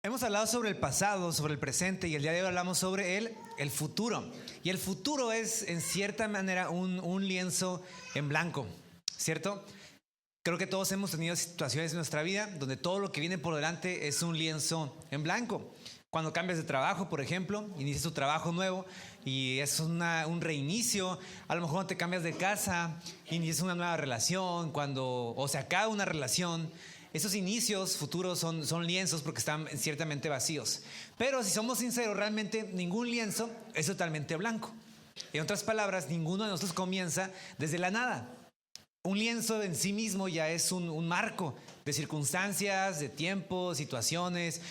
Hemos hablado sobre el pasado, sobre el presente y el día de hoy hablamos sobre el futuro. Y el futuro es en cierta manera un lienzo en blanco, ¿cierto? Creo que todos hemos tenido situaciones en nuestra vida donde todo lo que viene por delante es un lienzo en blanco. Cuando cambias de trabajo, por ejemplo, inicias tu trabajo nuevo y es un reinicio. A lo mejor cuando te cambias de casa, inicias una nueva relación, o se acaba una relación. Esos inicios futuros son lienzos porque están ciertamente vacíos. Pero si somos sinceros, realmente ningún lienzo es totalmente blanco. En otras palabras, ninguno de nosotros comienza desde la nada. Un lienzo en sí mismo ya es un marco de circunstancias, de tiempos, situaciones.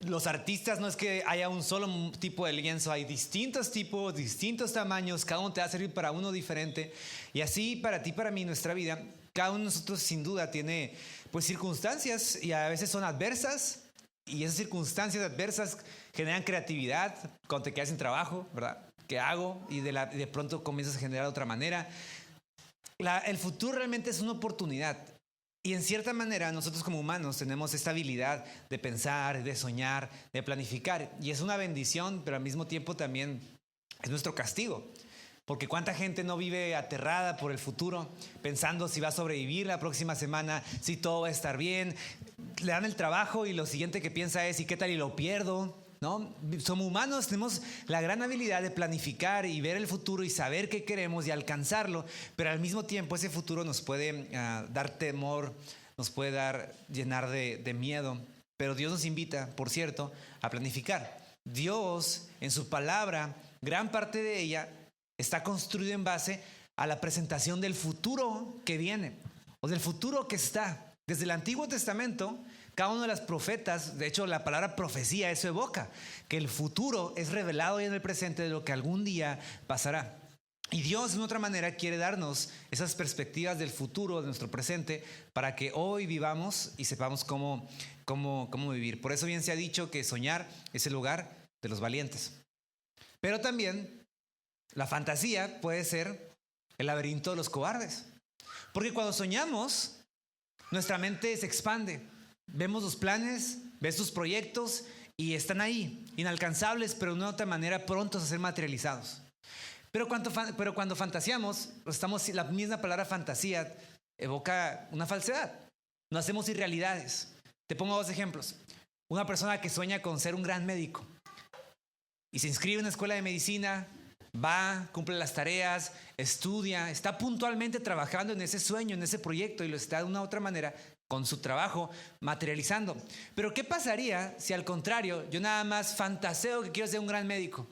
Los artistas no es que haya un solo tipo de lienzo, hay distintos tipos, distintos tamaños, cada uno te va a servir para uno diferente. Y así para ti, para mí, nuestra vida, cada uno de nosotros sin duda tiene pues circunstancias y a veces son adversas y esas circunstancias adversas generan creatividad cuando te quedas sin trabajo, ¿verdad? ¿Qué hago? Y de pronto comienzas a generar de otra manera. El futuro realmente es una oportunidad. Y en cierta manera nosotros como humanos tenemos esta habilidad de pensar, de soñar, de planificar. Y es una bendición, pero al mismo tiempo también es nuestro castigo. Porque cuánta gente no vive aterrada por el futuro, pensando si va a sobrevivir la próxima semana, si todo va a estar bien. Le dan el trabajo y lo siguiente que piensa es, ¿y qué tal y lo pierdo? ¿No? Somos humanos, tenemos la gran habilidad de planificar y ver el futuro y saber qué queremos y alcanzarlo, pero al mismo tiempo ese futuro nos puede dar temor, nos puede llenar de miedo. Pero Dios nos invita, por cierto, a planificar. Dios, en su palabra, gran parte de ella está construida en base a la presentación del futuro que viene o del futuro que está. Desde el Antiguo Testamento, cada uno de los profetas, de hecho la palabra profecía eso evoca, que el futuro es revelado ya en el presente de lo que algún día pasará. Y Dios, de otra manera, quiere darnos esas perspectivas del futuro, de nuestro presente, para que hoy vivamos y sepamos cómo vivir. Por eso bien se ha dicho que soñar es el lugar de los valientes. Pero también la fantasía puede ser el laberinto de los cobardes. Porque cuando soñamos, nuestra mente se expande. Vemos los planes, ves tus proyectos y están ahí, inalcanzables, pero de una otra manera prontos a ser materializados. Pero cuando fantaseamos, la misma palabra fantasía evoca una falsedad. No hacemos irrealidades. Te pongo dos ejemplos. Una persona que sueña con ser un gran médico y se inscribe en una escuela de medicina, va, cumple las tareas, estudia, está puntualmente trabajando en ese sueño, en ese proyecto y lo está de una u otra manera con su trabajo materializando. Pero ¿qué pasaría si al contrario yo nada más fantaseo que quiero ser un gran médico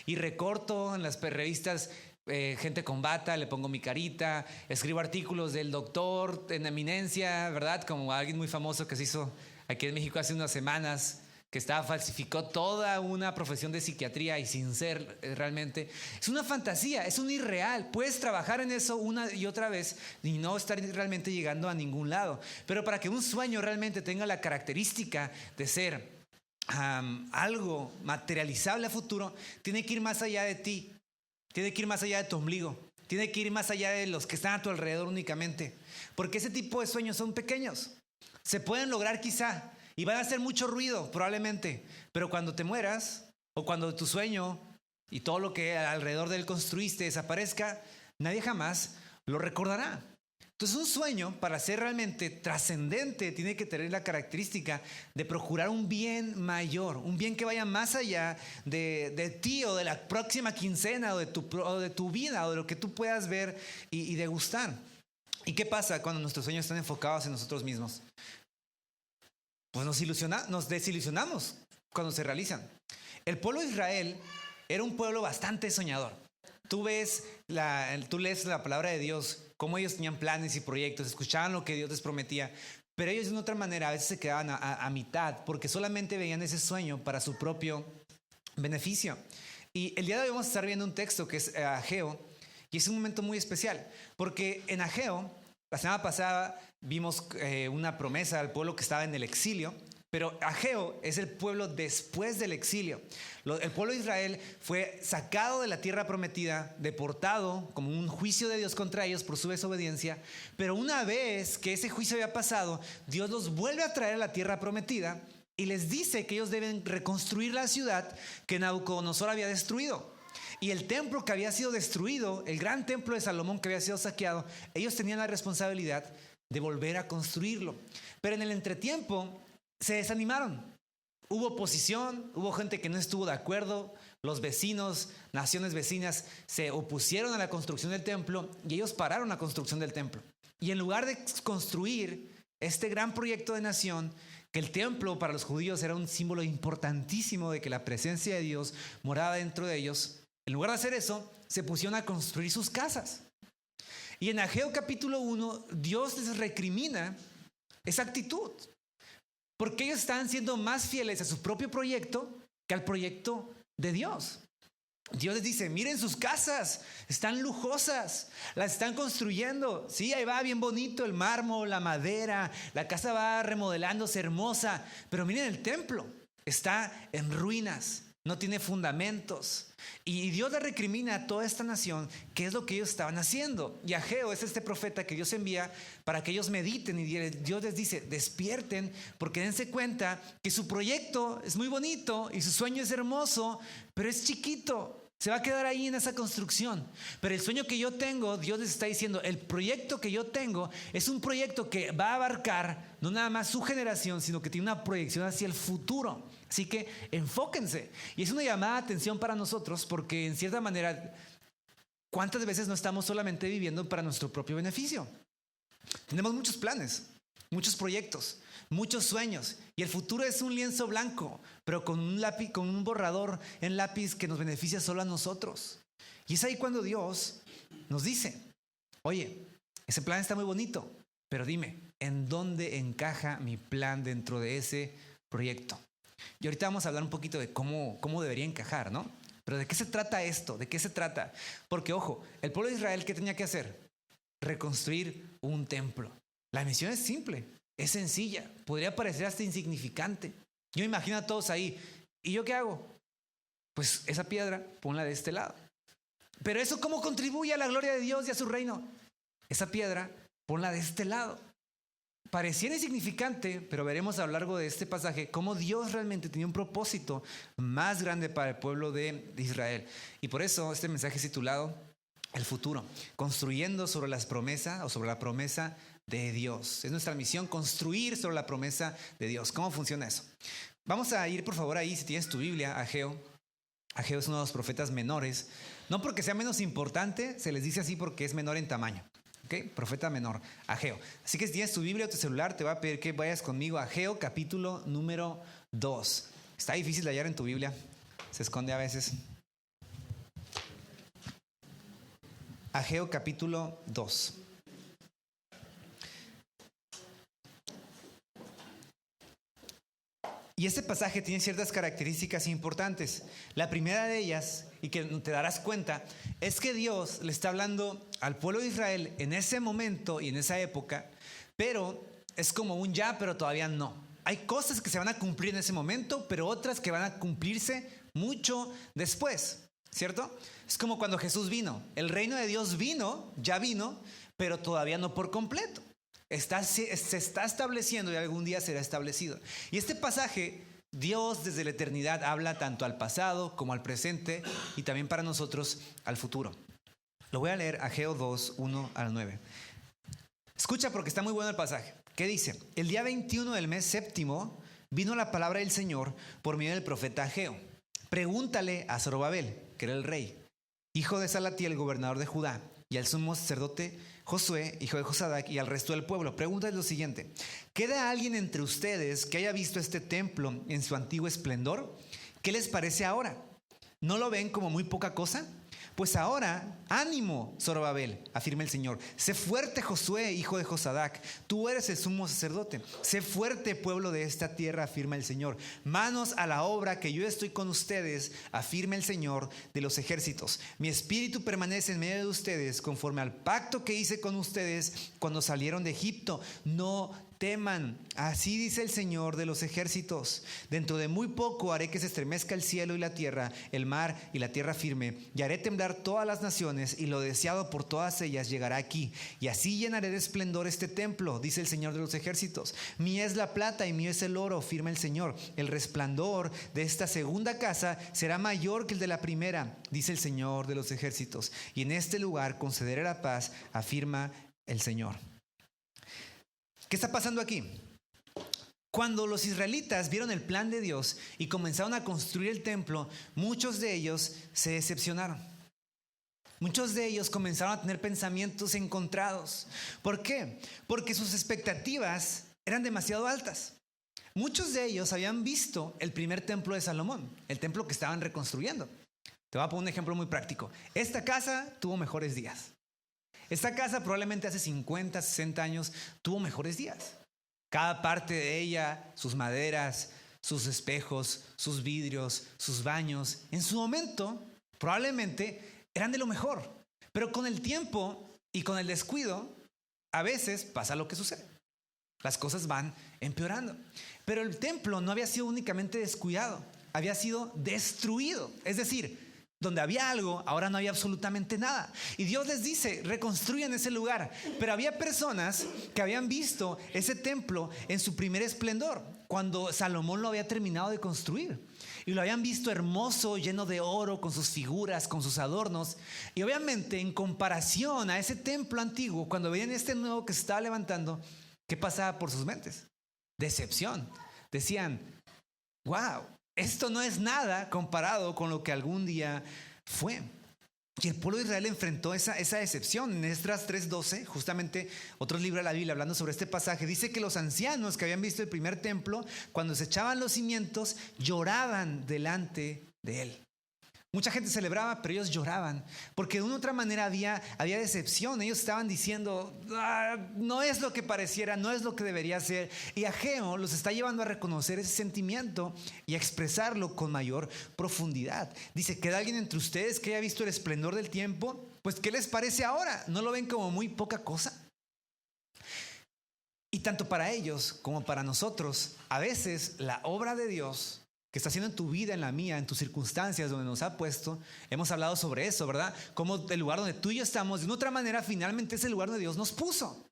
y recorto en las revistas gente con bata, le pongo mi carita, escribo artículos del doctor en eminencia, ¿verdad? Como alguien muy famoso que se hizo aquí en México hace unas semanas, que falsificó toda una profesión de psiquiatría y sin ser realmente. Es una fantasía, es un irreal. Puedes trabajar en eso una y otra vez y no estar realmente llegando a ningún lado. Pero para que un sueño realmente tenga la característica de ser algo materializable a futuro, tiene que ir más allá de ti, tiene que ir más allá de tu ombligo, tiene que ir más allá de los que están a tu alrededor únicamente. Porque ese tipo de sueños son pequeños. Se pueden lograr quizá, y van a hacer mucho ruido, probablemente. Pero cuando te mueras, o cuando tu sueño y todo lo que alrededor de él construiste desaparezca, nadie jamás lo recordará. Entonces, un sueño, para ser realmente trascendente, tiene que tener la característica de procurar un bien mayor, un bien que vaya más allá de ti o de la próxima quincena o de tu vida o de lo que tú puedas ver y degustar. ¿Y qué pasa cuando nuestros sueños están enfocados en nosotros mismos? Pues nos desilusionamos cuando se realizan. El pueblo de Israel era un pueblo bastante soñador. Tú lees la palabra de Dios, cómo ellos tenían planes y proyectos, escuchaban lo que Dios les prometía, pero ellos de una otra manera a veces se quedaban a mitad porque solamente veían ese sueño para su propio beneficio. Y el día de hoy vamos a estar viendo un texto que es Ageo, y es un momento muy especial, porque en Ageo, la semana pasada vimos una promesa al pueblo que estaba en el exilio, pero Ageo es el pueblo después del exilio. El pueblo de Israel fue sacado de la tierra prometida, deportado como un juicio de Dios contra ellos por su desobediencia, pero una vez que ese juicio había pasado, Dios los vuelve a traer a la tierra prometida y les dice que ellos deben reconstruir la ciudad que Nabucodonosor había destruido. Y el templo que había sido destruido, el gran templo de Salomón que había sido saqueado, ellos tenían la responsabilidad de volver a construirlo. Pero en el entretiempo se desanimaron. Hubo oposición, hubo gente que no estuvo de acuerdo. Los vecinos, naciones vecinas, se opusieron a la construcción del templo y ellos pararon la construcción del templo. Y en lugar de construir este gran proyecto de nación, que el templo para los judíos era un símbolo importantísimo de que la presencia de Dios moraba dentro de ellos, en lugar de hacer eso, se pusieron a construir sus casas. Y en Ageo capítulo 1, Dios les recrimina esa actitud, porque ellos estaban siendo más fieles a su propio proyecto que al proyecto de Dios. Dios les dice, miren sus casas, están lujosas, las están construyendo. Sí, ahí va bien bonito el mármol, la madera, la casa va remodelándose hermosa, pero miren el templo, está en ruinas, no tiene fundamentos. Y Dios le recrimina a toda esta nación qué es lo que ellos estaban haciendo. Y Ageo es este profeta que Dios envía para que ellos mediten, y Dios les dice, despierten, porque dense cuenta que su proyecto es muy bonito y su sueño es hermoso, pero es chiquito. Se va a quedar ahí en esa construcción. Pero el sueño que yo tengo, Dios les está diciendo, el proyecto que yo tengo es un proyecto que va a abarcar no nada más su generación, sino que tiene una proyección hacia el futuro. Así que enfóquense. Y es una llamada de atención para nosotros, porque en cierta manera, ¿cuántas veces no estamos solamente viviendo para nuestro propio beneficio? Tenemos muchos planes, muchos proyectos, muchos sueños, y el futuro es un lienzo blanco, pero con un lápiz, con un borrador en lápiz que nos beneficia solo a nosotros. Y es ahí cuando Dios nos dice, oye, ese plan está muy bonito, pero dime, ¿en dónde encaja mi plan dentro de ese proyecto? Y ahorita vamos a hablar un poquito de cómo debería encajar, ¿no? Pero ¿de qué se trata esto? ¿De qué se trata? Porque, ojo, el pueblo de Israel, ¿qué tenía que hacer? Reconstruir un templo. La misión es simple, es sencilla, podría parecer hasta insignificante. Yo imagino a todos ahí. ¿Y yo qué hago? Pues esa piedra, ponla de este lado. Pero eso, ¿cómo contribuye a la gloria de Dios y a su reino? Esa piedra, ponla de este lado. Pareciera insignificante, pero veremos a lo largo de este pasaje cómo Dios realmente tenía un propósito más grande para el pueblo de Israel. Y por eso este mensaje es titulado El futuro, construyendo sobre las promesas o sobre la promesa de Dios. Es nuestra misión construir sobre la promesa de Dios. ¿Cómo funciona eso? Vamos a ir por favor ahí, si tienes tu Biblia, a Ageo. Ageo es uno de los profetas menores. No porque sea menos importante, se les dice así porque es menor en tamaño. ¿Ok? Profeta menor, Ageo. Así que si tienes tu Biblia o tu celular, te va a pedir que vayas conmigo a Ageo capítulo número 2. Está difícil de hallar en tu Biblia, se esconde a veces. Ageo capítulo 2. Y este pasaje tiene ciertas características importantes. La primera de ellas, y que te darás cuenta, es que Dios le está hablando al pueblo de Israel en ese momento y en esa época, pero es como un ya, pero todavía no. Hay cosas que se van a cumplir en ese momento, pero otras que van a cumplirse mucho después, ¿cierto? Es como cuando Jesús vino. El reino de Dios vino, ya vino, pero todavía no por completo. Se está estableciendo y algún día será establecido. Y este pasaje, Dios desde la eternidad habla tanto al pasado como al presente y también para nosotros al futuro. Lo voy a leer, Ageo 2, 1 al 9. Escucha porque está muy bueno el pasaje. ¿Qué dice? El día 21 del mes séptimo vino la palabra del Señor por medio del profeta Ageo. Pregúntale a Zorobabel, que era el rey, hijo de Salatiel, gobernador de Judá, y al sumo sacerdote Josué, hijo de Josadac, y al resto del pueblo. Pregúntale lo siguiente: ¿queda alguien entre ustedes que haya visto este templo en su antiguo esplendor? ¿Qué les parece ahora? ¿No lo ven como muy poca cosa? Pues ahora, ánimo, Zorobabel, afirma el Señor. Sé fuerte, Josué, hijo de Josadac. Tú eres el sumo sacerdote. Sé fuerte, pueblo de esta tierra, afirma el Señor. Manos a la obra, que yo estoy con ustedes, afirma el Señor de los ejércitos. Mi espíritu permanece en medio de ustedes, conforme al pacto que hice con ustedes cuando salieron de Egipto. No teman. Así dice el Señor de los ejércitos. Dentro de muy poco haré que se estremezca el cielo y la tierra, el mar y la tierra firme, y haré temblar todas las naciones, y lo deseado por todas ellas llegará aquí. Y así llenaré de esplendor este templo, dice el Señor de los ejércitos. Mía es la plata y mío es el oro, afirma el Señor. El resplandor de esta segunda casa será mayor que el de la primera, dice el Señor de los ejércitos. Y en este lugar concederé la paz, afirma el Señor. ¿Qué está pasando aquí? Cuando los israelitas vieron el plan de Dios y comenzaron a construir el templo, muchos de ellos se decepcionaron. Muchos de ellos comenzaron a tener pensamientos encontrados. ¿Por qué? Porque sus expectativas eran demasiado altas. Muchos de ellos habían visto el primer templo de Salomón, el templo que estaban reconstruyendo. Te voy a poner un ejemplo muy práctico. Esta casa tuvo mejores días. Esta casa probablemente hace 50, 60 años tuvo mejores días. Cada parte de ella, sus maderas, sus espejos, sus vidrios, sus baños, en su momento probablemente eran de lo mejor. Pero con el tiempo y con el descuido, a veces pasa lo que sucede. Las cosas van empeorando. Pero el templo no había sido únicamente descuidado, había sido destruido. Es decir, donde había algo, ahora no había absolutamente nada. Y Dios les dice, reconstruyan ese lugar. Pero había personas que habían visto ese templo en su primer esplendor, cuando Salomón lo había terminado de construir. Y lo habían visto hermoso, lleno de oro, con sus figuras, con sus adornos. Y obviamente, en comparación a ese templo antiguo, cuando veían este nuevo que se estaba levantando, ¿qué pasaba por sus mentes? Decepción. Decían, wow, esto no es nada comparado con lo que algún día fue. Y el pueblo de Israel enfrentó esa decepción. En Esdras 3:12, justamente otro libro de la Biblia hablando sobre este pasaje, dice que los ancianos que habían visto el primer templo, cuando se echaban los cimientos, lloraban delante de él. Mucha gente celebraba, pero ellos lloraban, porque de una u otra manera había decepción. Ellos estaban diciendo, no es lo que pareciera, no es lo que debería ser. Y Ageo los está llevando a reconocer ese sentimiento y a expresarlo con mayor profundidad. Dice, ¿queda alguien entre ustedes que haya visto el esplendor del tiempo? Pues, ¿qué les parece ahora? ¿No lo ven como muy poca cosa? Y tanto para ellos como para nosotros, a veces la obra de Dios que está haciendo en tu vida, en la mía, en tus circunstancias donde nos ha puesto, hemos hablado sobre eso, ¿verdad? Como el lugar donde tú y yo estamos, de una otra manera, finalmente es el lugar donde Dios nos puso.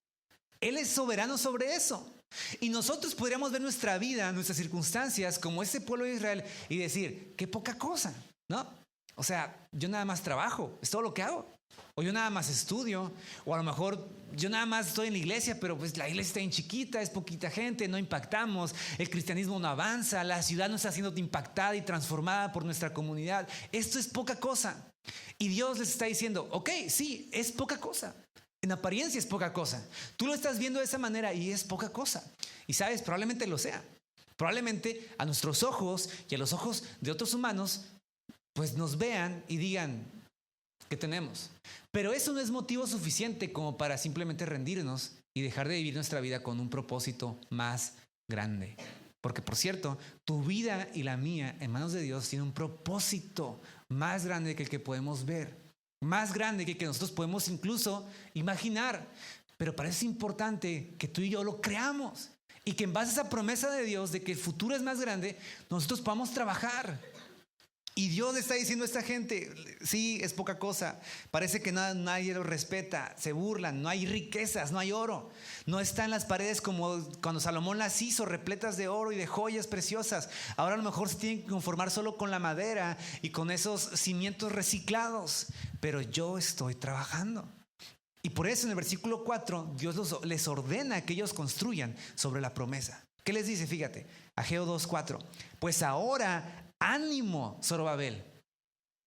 Él es soberano sobre eso. Y nosotros podríamos ver nuestra vida, nuestras circunstancias, como ese pueblo de Israel y decir, qué poca cosa, ¿no? O sea, yo nada más trabajo, es todo lo que hago. O yo nada más estudio, o a lo mejor yo nada más estoy en la iglesia, pero pues la iglesia está bien chiquita, es poquita gente, no impactamos, el cristianismo no avanza, la ciudad no está siendo impactada y transformada por nuestra comunidad. Esto es poca cosa. Y Dios les está diciendo, ok, sí, es poca cosa. En apariencia es poca cosa. Tú lo estás viendo de esa manera y es poca cosa. Y sabes, probablemente lo sea. Probablemente a nuestros ojos y a los ojos de otros humanos, pues nos vean y digan, ¿qué tenemos? Pero eso no es motivo suficiente como para simplemente rendirnos y dejar de vivir nuestra vida con un propósito más grande. Porque, por cierto, tu vida y la mía en manos de Dios tiene un propósito más grande que el que podemos ver, más grande que el que nosotros podemos incluso imaginar. Pero para eso es importante que tú y yo lo creamos y que en base a esa promesa de Dios de que el futuro es más grande, nosotros podamos trabajar. Y Dios le está diciendo a esta gente, sí, es poca cosa, parece que nadie lo respeta, se burlan, no hay riquezas, no hay oro, no están las paredes como cuando Salomón las hizo, repletas de oro y de joyas preciosas. Ahora a lo mejor se tienen que conformar solo con la madera y con esos cimientos reciclados, pero yo estoy trabajando. Y por eso en el versículo 4 Dios les ordena que ellos construyan sobre la promesa. ¿Qué les dice? Fíjate, Ageo 2:4, pues ahora ánimo, Zorobabel.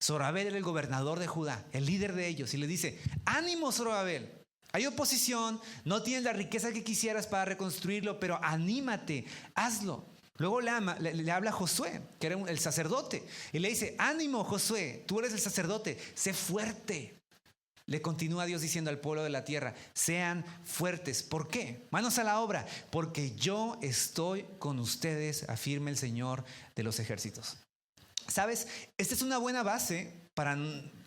Zorobabel era el gobernador de Judá, el líder de ellos, y le dice, ánimo, Zorobabel. Hay oposición, no tienes la riqueza que quisieras para reconstruirlo, pero anímate, hazlo. Luego le habla a Josué, que era el sacerdote, y le dice, ánimo, Josué, tú eres el sacerdote, sé fuerte. Le continúa Dios diciendo al pueblo de la tierra, sean fuertes. ¿Por qué? Manos a la obra, porque yo estoy con ustedes, afirma el Señor de los ejércitos. ¿Sabes? Esta es una buena base para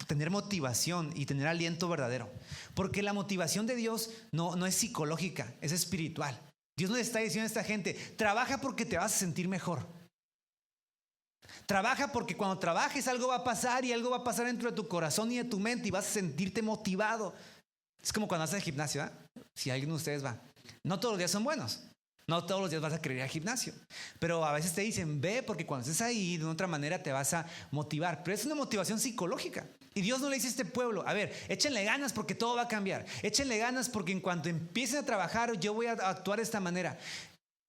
tener motivación y tener aliento verdadero. Porque la motivación de Dios no es psicológica, es espiritual. Dios no le está diciendo a esta gente, trabaja porque te vas a sentir mejor. Trabaja porque cuando trabajes algo va a pasar y algo va a pasar dentro de tu corazón y de tu mente y vas a sentirte motivado. Es como cuando haces el gimnasio, ¿eh? Si alguien de ustedes va. No todos los días son buenos. No todos los días vas a querer ir al gimnasio. Pero a veces te dicen, ve porque cuando estés ahí de otra manera te vas a motivar. Pero es una motivación psicológica. Y Dios no le dice a este pueblo, a ver, échenle ganas porque todo va a cambiar. Échenle ganas porque en cuanto empiecen a trabajar yo voy a actuar de esta manera.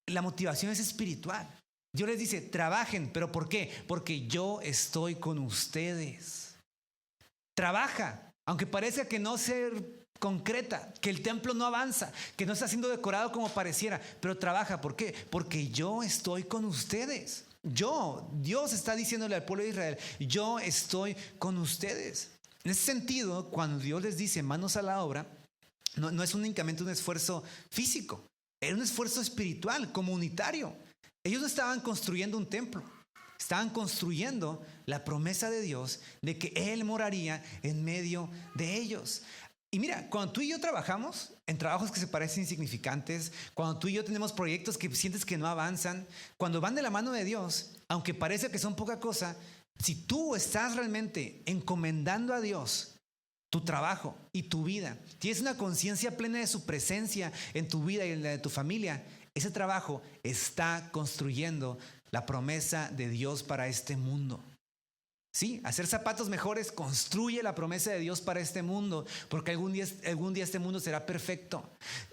La motivación es espiritual. Dios les dice, trabajen, ¿pero por qué? Porque yo estoy con ustedes. Trabaja, aunque parezca que no se concreta, que el templo no avanza, que no está siendo decorado como pareciera, pero trabaja, ¿por qué? Porque yo estoy con ustedes. Dios está diciéndole al pueblo de Israel, yo estoy con ustedes. En ese sentido, cuando Dios les dice manos a la obra, no es únicamente un esfuerzo físico, era un esfuerzo espiritual, comunitario. Ellos no estaban construyendo un templo, estaban construyendo la promesa de Dios de que Él moraría en medio de ellos. Y mira, cuando tú y yo trabajamos en trabajos que se parecen insignificantes, cuando tú y yo tenemos proyectos que sientes que no avanzan, cuando van de la mano de Dios, aunque parece que son poca cosa, si tú estás realmente encomendando a Dios tu trabajo y tu vida, tienes una conciencia plena de su presencia en tu vida y en la de tu familia, ese trabajo está construyendo la promesa de Dios para este mundo. Sí, hacer zapatos mejores construye la promesa de Dios para este mundo, porque algún día este mundo será perfecto.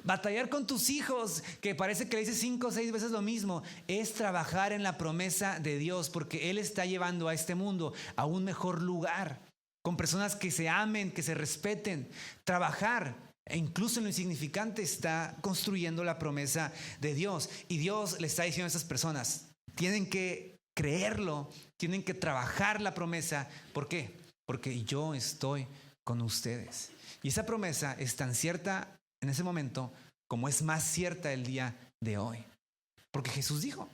Batallar con tus hijos, que parece que le dices 5 o 6 veces lo mismo, es trabajar en la promesa de Dios, porque Él está llevando a este mundo a un mejor lugar, con personas que se amen, que se respeten. Trabajar, e incluso en lo insignificante, está construyendo la promesa de Dios. Y Dios le está diciendo a esas personas, tienen que creerlo, tienen que trabajar la promesa. ¿Por qué? Porque yo estoy con ustedes. Y esa promesa es tan cierta en ese momento como es más cierta el día de hoy. Porque Jesús dijo,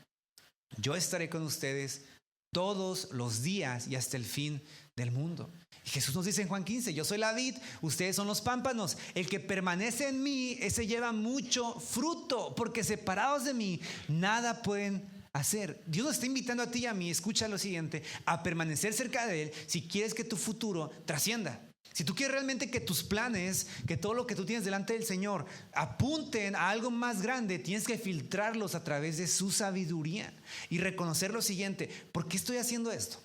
yo estaré con ustedes todos los días y hasta el fin del mundo. Y Jesús nos dice en Juan 15, yo soy la vid, ustedes son los pámpanos. El que permanece en mí, ese lleva mucho fruto, porque separados de mí, nada pueden hacer. Dios nos está invitando a ti y a mí, escucha lo siguiente, a permanecer cerca de Él si quieres que tu futuro trascienda. Si tú quieres realmente que tus planes, que todo lo que tú tienes delante del Señor apunten a algo más grande, tienes que filtrarlos a través de su sabiduría y reconocer lo siguiente, ¿por qué estoy haciendo esto?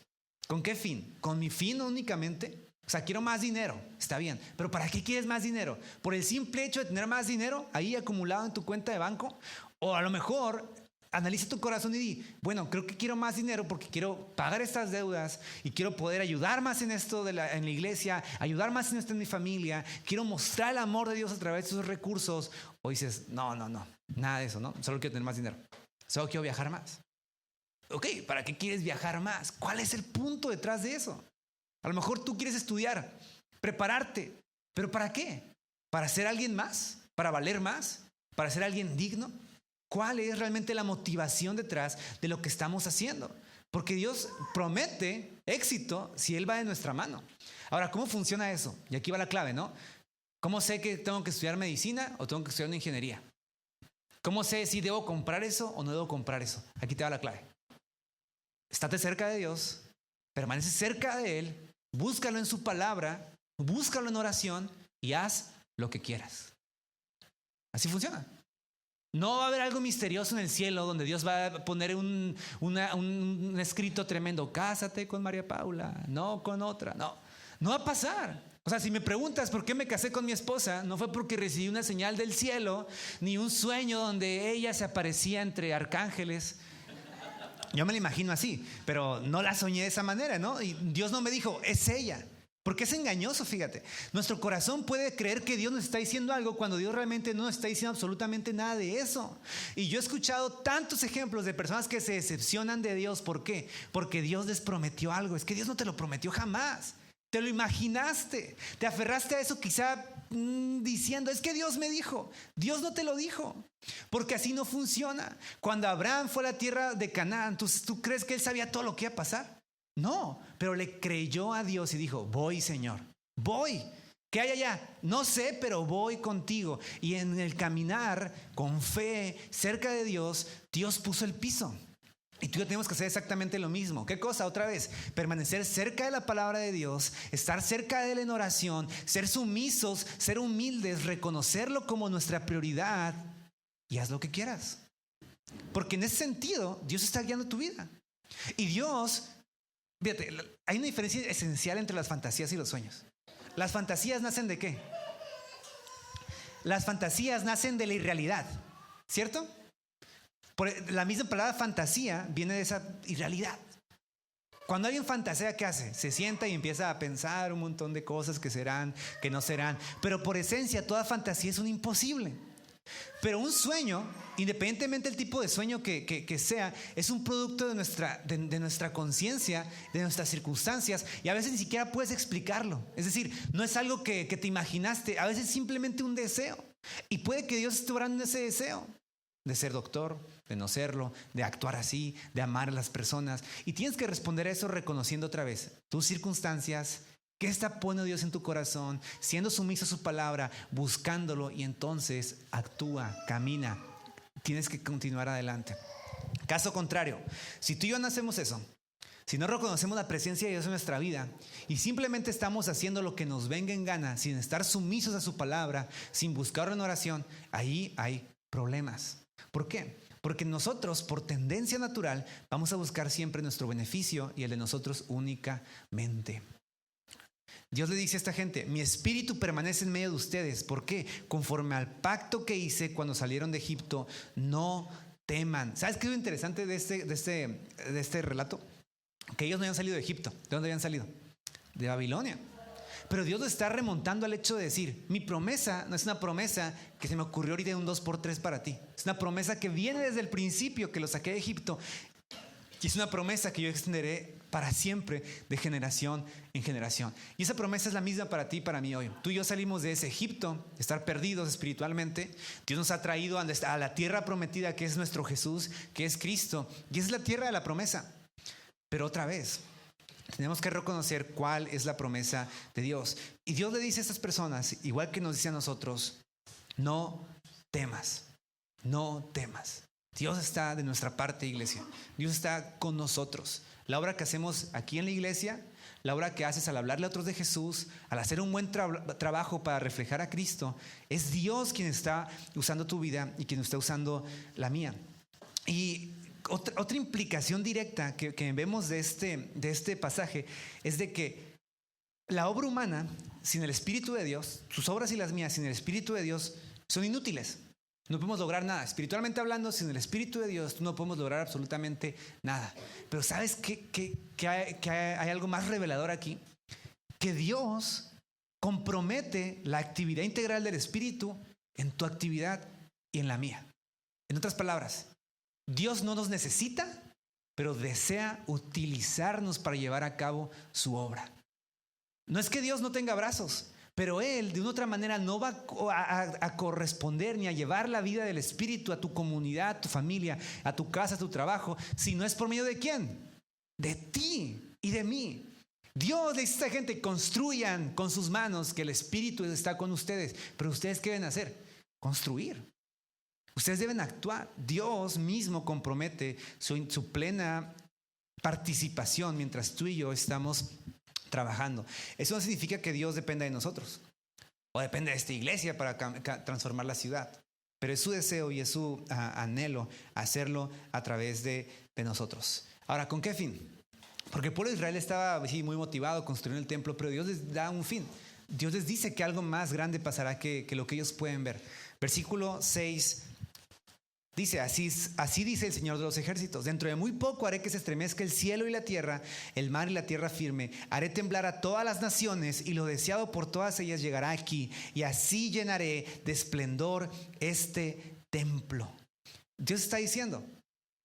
¿Con qué fin? ¿Con mi fin únicamente? O sea, quiero más dinero, está bien, pero ¿para qué quieres más dinero? ¿Por el simple hecho de tener más dinero ahí acumulado en tu cuenta de banco? O a lo mejor analiza tu corazón y di, bueno, creo que quiero más dinero porque quiero pagar estas deudas y quiero poder ayudar más en esto en la iglesia, ayudar más en esto en mi familia, quiero mostrar el amor de Dios a través de esos recursos. O dices, no, nada de eso, ¿no? Solo quiero tener más dinero, solo quiero viajar más. Ok, ¿para qué quieres viajar más? ¿Cuál es el punto detrás de eso? A lo mejor tú quieres estudiar, prepararte, ¿pero para qué? ¿Para ser alguien más? ¿Para valer más? ¿Para ser alguien digno? ¿Cuál es realmente la motivación detrás de lo que estamos haciendo? Porque Dios promete éxito si Él va de nuestra mano. Ahora, ¿cómo funciona eso? Y aquí va la clave, ¿no? ¿Cómo sé que tengo que estudiar medicina o tengo que estudiar una ingeniería? ¿Cómo sé si debo comprar eso o no debo comprar eso? Aquí te va la clave. Estate cerca de Dios, permanece cerca de Él, búscalo en su palabra, búscalo en oración y haz lo que quieras. Así funciona. No va a haber algo misterioso en el cielo donde Dios va a poner un escrito tremendo. Cásate con María Paula, no con otra. No va a pasar. O sea, si me preguntas por qué me casé con mi esposa, no fue porque recibí una señal del cielo, ni un sueño donde ella se aparecía entre arcángeles. Yo me la imagino así, pero no la soñé de esa manera, ¿no? Y Dios no me dijo, es ella. Porque es engañoso, fíjate. Nuestro corazón puede creer que Dios nos está diciendo algo cuando Dios realmente no nos está diciendo absolutamente nada de eso. Y yo he escuchado tantos ejemplos de personas que se decepcionan de Dios. ¿Por qué? Porque Dios les prometió algo. Es que Dios no te lo prometió jamás. Te lo imaginaste. Te aferraste a eso quizá diciendo, es que Dios me dijo. Dios no te lo dijo. Porque así no funciona. Cuando Abraham fue a la tierra de Canaán, ¿tú crees que él sabía todo lo que iba a pasar? No, pero le creyó a Dios y dijo, voy, Señor, voy. ¿Qué hay allá? No sé, pero voy contigo. Y en el caminar con fe cerca de Dios, Dios puso el piso. Y tú y yo tenemos que hacer exactamente lo mismo. ¿Qué cosa? Otra vez, permanecer cerca de la palabra de Dios, estar cerca de Él en oración, ser sumisos, ser humildes, reconocerlo como nuestra prioridad y haz lo que quieras. Porque en ese sentido, Dios está guiando tu vida. Y Dios, fíjate, hay una diferencia esencial entre las fantasías y los sueños. Las fantasías nacen ¿de qué? Las fantasías nacen de la irrealidad, ¿cierto? La misma palabra fantasía viene de esa irrealidad. Cuando alguien fantasea, ¿qué hace? Se sienta y empieza a pensar un montón de cosas que serán, que no serán. Pero por esencia, toda fantasía es un imposible. Pero un sueño, independientemente del tipo de sueño que sea, es un producto de nuestra conciencia, de nuestras circunstancias, y a veces ni siquiera puedes explicarlo. Es decir, no es algo que te imaginaste, a veces es simplemente un deseo. Y puede que Dios esté orando en ese deseo de ser doctor, de no serlo, de actuar así, de amar a las personas. Y tienes que responder a eso reconociendo otra vez tus circunstancias. ¿Qué está poniendo Dios en tu corazón? Siendo sumiso a su palabra, buscándolo, y entonces actúa, camina. Tienes que continuar adelante. Caso contrario, si tú y yo no hacemos eso, si no reconocemos la presencia de Dios en nuestra vida y simplemente estamos haciendo lo que nos venga en gana, sin estar sumisos a su palabra, sin buscarlo en oración, ahí hay problemas. ¿Por qué? Porque nosotros, por tendencia natural, vamos a buscar siempre nuestro beneficio y el de nosotros únicamente. Dios le dice a esta gente: mi espíritu permanece en medio de ustedes. ¿Por qué? Conforme al pacto que hice cuando salieron de Egipto, no teman. ¿Sabes qué es lo interesante de este relato? Que ellos no habían salido de Egipto. ¿De dónde habían salido? De Babilonia. Pero Dios lo está remontando al hecho de decir: mi promesa no es una promesa que se me ocurrió ahorita de un 2x3 para ti. Es una promesa que viene desde el principio que lo saqué de Egipto. Y es una promesa que yo extenderé para siempre, de generación en generación. Y esa promesa es la misma para ti y para mí hoy. Tú y yo salimos de ese Egipto, de estar perdidos espiritualmente. Dios nos ha traído a la tierra prometida, que es nuestro Jesús, que es Cristo. Y es la tierra de la promesa. Pero otra vez, tenemos que reconocer cuál es la promesa de Dios. Y Dios le dice a estas personas, igual que nos dice a nosotros: no temas, no temas. Dios está de nuestra parte, iglesia. Dios está con nosotros. La obra que hacemos aquí en la iglesia, la obra que haces al hablarle a otros de Jesús, al hacer un buen trabajo para reflejar a Cristo, es Dios quien está usando tu vida y quien está usando la mía. Y otra implicación directa que vemos de este pasaje es de que la obra humana, sin el Espíritu de Dios, sus obras y las mías, sin el Espíritu de Dios, son inútiles. No podemos lograr nada. Espiritualmente hablando, sin el Espíritu de Dios, no podemos lograr absolutamente nada. Pero ¿sabes qué hay algo más revelador aquí? Que Dios compromete la actividad integral del Espíritu en tu actividad y en la mía. En otras palabras, Dios no nos necesita, pero desea utilizarnos para llevar a cabo su obra. No es que Dios no tenga brazos, pero Él de una otra manera no va a corresponder ni a llevar la vida del Espíritu a tu comunidad, a tu familia, a tu casa, a tu trabajo, si no es por medio de ¿quién? De ti y de mí. Dios le dice a esta gente: construyan con sus manos, que el Espíritu está con ustedes. Pero ustedes, ¿qué deben hacer? Construir. Ustedes deben actuar. Dios mismo compromete su plena participación mientras tú y yo estamos trabajando. Eso no significa que Dios dependa de nosotros o depende de esta iglesia para transformar la ciudad, pero es su deseo y es su anhelo hacerlo a través de nosotros. Ahora, ¿con qué fin? Porque el pueblo de Israel estaba muy motivado construyendo el templo, pero Dios les da un fin. Dios les dice que algo más grande pasará que lo que ellos pueden ver. Versículo 6 dice: así dice el Señor de los ejércitos: dentro de muy poco haré que se estremezca el cielo y la tierra, el mar y la tierra firme. Haré temblar a todas las naciones, y lo deseado por todas ellas llegará aquí, y así llenaré de esplendor este templo. Dios está diciendo: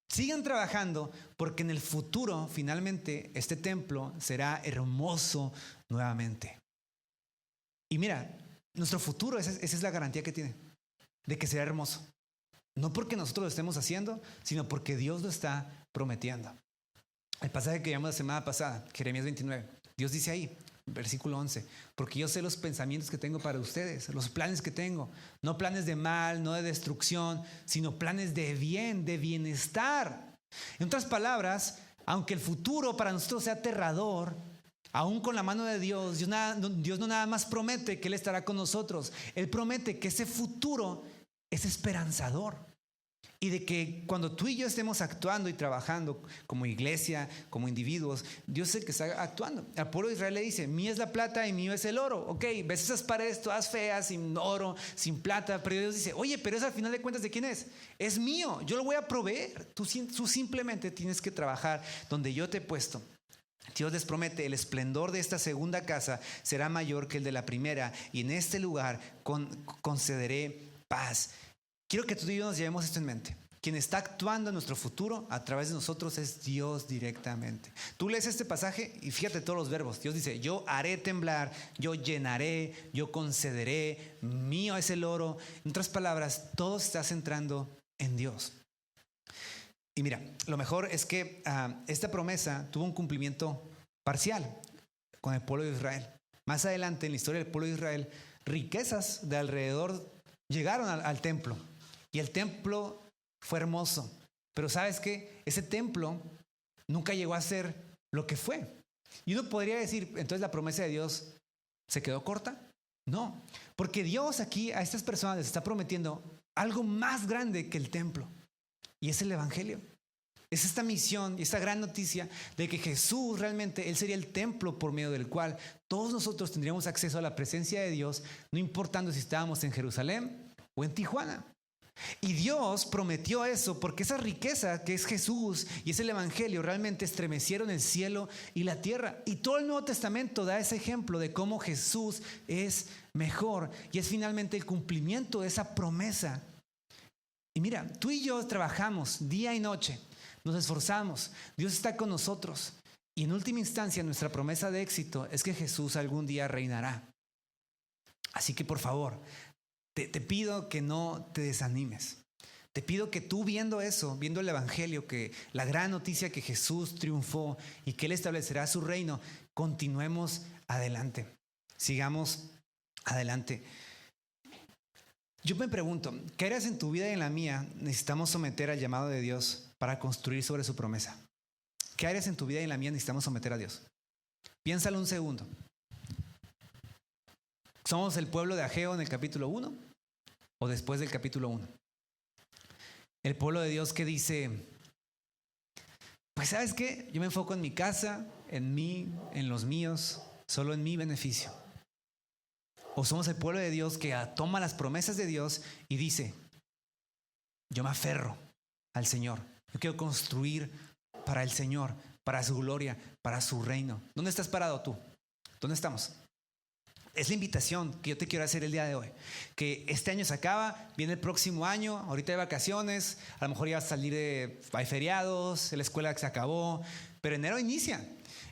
sigan trabajando, porque en el futuro finalmente este templo será hermoso nuevamente. Y mira, nuestro futuro, esa es la garantía que tiene de que será hermoso. No porque nosotros lo estemos haciendo, sino porque Dios lo está prometiendo. El pasaje que vimos la semana pasada, Jeremías 29, Dios dice ahí: versículo 11, porque yo sé los pensamientos que tengo para ustedes, los planes que tengo, no planes de mal, no de destrucción, sino planes de bien, de bienestar. En otras palabras, aunque el futuro para nosotros sea aterrador, aún con la mano de Dios, Dios no nada más promete que Él estará con nosotros. Él promete que ese futuro es esperanzador. Y de que cuando tú y yo estemos actuando y trabajando como iglesia, como individuos, Dios es el que está actuando. Al pueblo de Israel le dice, mía es la plata y mío es el oro. Ok, ves esas paredes todas feas, sin oro, sin plata. Pero Dios dice, oye, pero eso al final de cuentas, ¿de quién es? Es mío, yo lo voy a proveer. Tú simplemente tienes que trabajar donde yo te he puesto. Dios les promete, el esplendor de esta segunda casa será mayor que el de la primera, y en este lugar concederé paz. Quiero que tú y yo nos llevemos esto en mente. Quien está actuando en nuestro futuro a través de nosotros es Dios directamente. Tú lees este pasaje y fíjate todos los verbos. Dios dice, yo haré temblar, yo llenaré, yo concederé, mío es el oro. En otras palabras, todo se está centrando en Dios. Y mira, lo mejor es que esta promesa tuvo un cumplimiento parcial con el pueblo de Israel. Más adelante en la historia del pueblo de Israel, riquezas de alrededor llegaron al templo. Y el templo fue hermoso. Pero ¿sabes qué? Ese templo nunca llegó a ser lo que fue. Y uno podría decir, entonces la promesa de Dios se quedó corta. No, porque Dios aquí a estas personas les está prometiendo algo más grande que el templo. Y es el evangelio. Es esta misión y esta gran noticia de que Jesús realmente, Él sería el templo por medio del cual todos nosotros tendríamos acceso a la presencia de Dios, no importando si estábamos en Jerusalén o en Tijuana. Y Dios prometió eso porque esa riqueza que es Jesús y es el evangelio realmente estremecieron el cielo y la tierra. Y todo el Nuevo Testamento da ese ejemplo de cómo Jesús es mejor y es finalmente el cumplimiento de esa promesa. Y mira, tú y yo trabajamos día y noche, nos esforzamos, Dios está con nosotros. Y en última instancia nuestra promesa de éxito es que Jesús algún día reinará. Así que por favor, te pido que no te desanimes. Te pido que tú viendo eso, viendo el evangelio, que la gran noticia que Jesús triunfó y que Él establecerá su reino, continuemos adelante. Sigamos adelante. Yo me pregunto, ¿qué áreas en tu vida y en la mía necesitamos someter al llamado de Dios para construir sobre su promesa? ¿Qué áreas en tu vida y en la mía necesitamos someter a Dios? Piénsalo un segundo. ¿Somos el pueblo de Ageo en el capítulo 1 o después del capítulo 1? El pueblo de Dios que dice, pues ¿sabes qué? Yo me enfoco en mi casa, en mí, en los míos, solo en mi beneficio. O somos el pueblo de Dios que toma las promesas de Dios y dice, yo me aferro al Señor. Yo quiero construir para el Señor, para su gloria, para su reino. ¿Dónde estás parado tú? ¿Dónde estamos? Es la invitación que yo te quiero hacer el día de hoy. Que este año se acaba, viene el próximo año, ahorita hay vacaciones, a lo mejor ya vas a salir hay feriados, la escuela se acabó, pero enero inicia.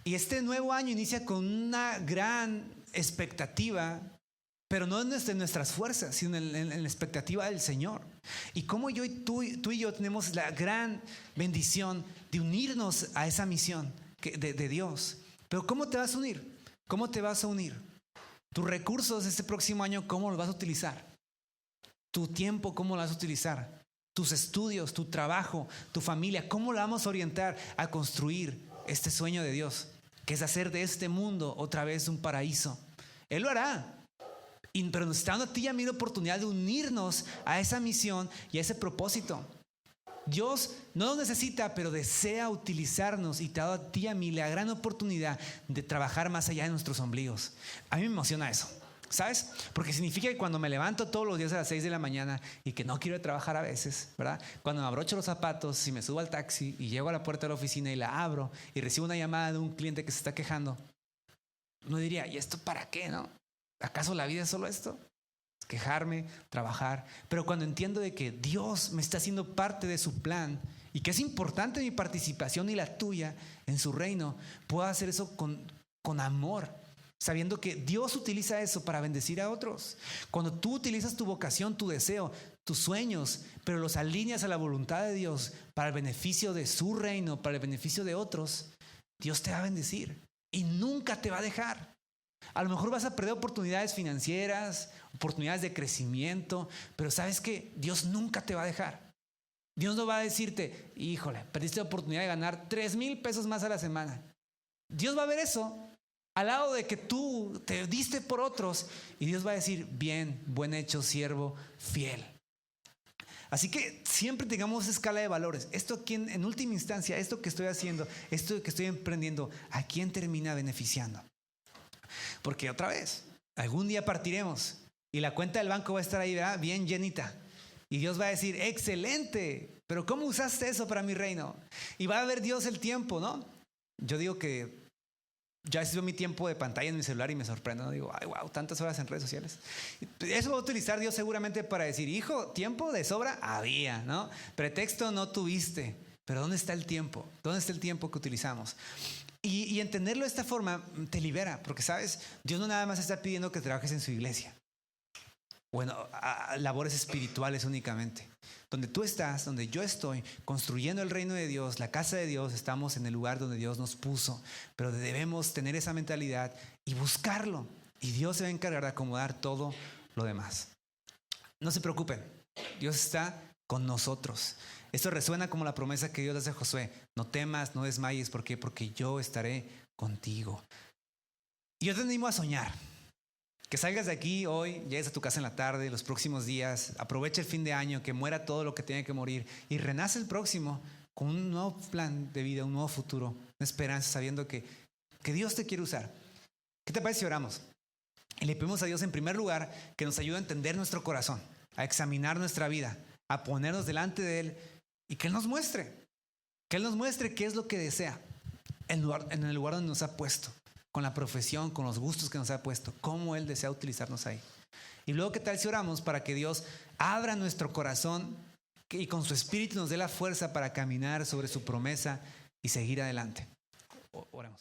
Y este nuevo año inicia con una gran expectativa, pero no en nuestras fuerzas, sino en la expectativa del Señor. Y como tú y yo tenemos la gran bendición de unirnos a esa misión de Dios. Pero ¿cómo te vas a unir? ¿Cómo te vas a unir? Tus recursos este próximo año, ¿cómo los vas a utilizar? Tu tiempo, ¿cómo lo vas a utilizar? Tus estudios, tu trabajo, tu familia, ¿cómo lo vamos a orientar a construir este sueño de Dios? Que es hacer de este mundo otra vez un paraíso. Él lo hará. Pero nos está dando a ti y a mí la oportunidad de unirnos a esa misión y a ese propósito. Dios no nos necesita, pero desea utilizarnos y te ha dado a ti y a mí la gran oportunidad de trabajar más allá de nuestros ombligos. A mí me emociona eso, ¿sabes? Porque significa que cuando me levanto todos los días a las 6 de la mañana y que no quiero trabajar a veces, ¿verdad? Cuando me abrocho los zapatos y me subo al taxi y llego a la puerta de la oficina y la abro y recibo una llamada de un cliente que se está quejando, uno diría, ¿y esto para qué, no? ¿Acaso la vida es solo esto? Quejarme, trabajar. Pero cuando entiendo de que Dios me está haciendo parte de su plan y que es importante mi participación y la tuya en su reino, puedo hacer eso con amor, sabiendo que Dios utiliza eso para bendecir a otros. Cuando tú utilizas tu vocación, tu deseo, tus sueños, pero los alineas a la voluntad de Dios para el beneficio de su reino, para el beneficio de otros, Dios te va a bendecir y nunca te va a dejar. A lo mejor vas a perder oportunidades financieras, oportunidades de crecimiento, pero sabes que Dios nunca te va a dejar. Dios no va a decirte, híjole, perdiste la oportunidad de ganar 3,000 pesos más a la semana. Dios va a ver eso al lado de que tú te diste por otros y Dios va a decir, bien, buen hecho, siervo fiel. Así que siempre tengamos esa escala de valores. Esto aquí en última instancia, esto que estoy haciendo, esto que estoy emprendiendo, ¿a quién termina beneficiando? Porque otra vez, algún día partiremos y la cuenta del banco va a estar ahí, ¿verdad? Bien llenita. Y Dios va a decir, excelente, pero ¿cómo usaste eso para mi reino? Y va a ver Dios el tiempo, ¿no? Yo digo que ya veo mi tiempo de pantalla en mi celular y me sorprendo, ¿no? Digo, ay, wow, tantas horas en redes sociales. Eso va a utilizar Dios seguramente para decir, hijo, tiempo de sobra había, ¿no? Pretexto no tuviste, pero ¿dónde está el tiempo? ¿Dónde está el tiempo que utilizamos? Y entenderlo de esta forma te libera, porque sabes, Dios no nada más está pidiendo que trabajes en su iglesia. Bueno, a labores espirituales únicamente. Donde tú estás, donde yo estoy, construyendo el reino de Dios, la casa de Dios, estamos en el lugar donde Dios nos puso. Pero debemos tener esa mentalidad y buscarlo. Y Dios se va a encargar de acomodar todo lo demás. No se preocupen, Dios está con nosotros. Esto resuena como la promesa que Dios hace a Josué. No temas, no desmayes. ¿Por qué? Porque yo estaré contigo. Y yo te animo a soñar. Que salgas de aquí hoy, llegues a tu casa en la tarde, los próximos días, aprovecha el fin de año, que muera todo lo que tiene que morir y renace el próximo con un nuevo plan de vida, un nuevo futuro, una esperanza, sabiendo que Dios te quiere usar. ¿Qué te parece si oramos? Y le pedimos a Dios en primer lugar que nos ayude a entender nuestro corazón, a examinar nuestra vida, a ponernos delante de Él y que Él nos muestre qué es lo que desea en el lugar donde nos ha puesto. Con la profesión, con los gustos que nos ha puesto, cómo Él desea utilizarnos ahí. Y luego, ¿qué tal si oramos para que Dios abra nuestro corazón y con su espíritu nos dé la fuerza para caminar sobre su promesa y seguir adelante? Oramos.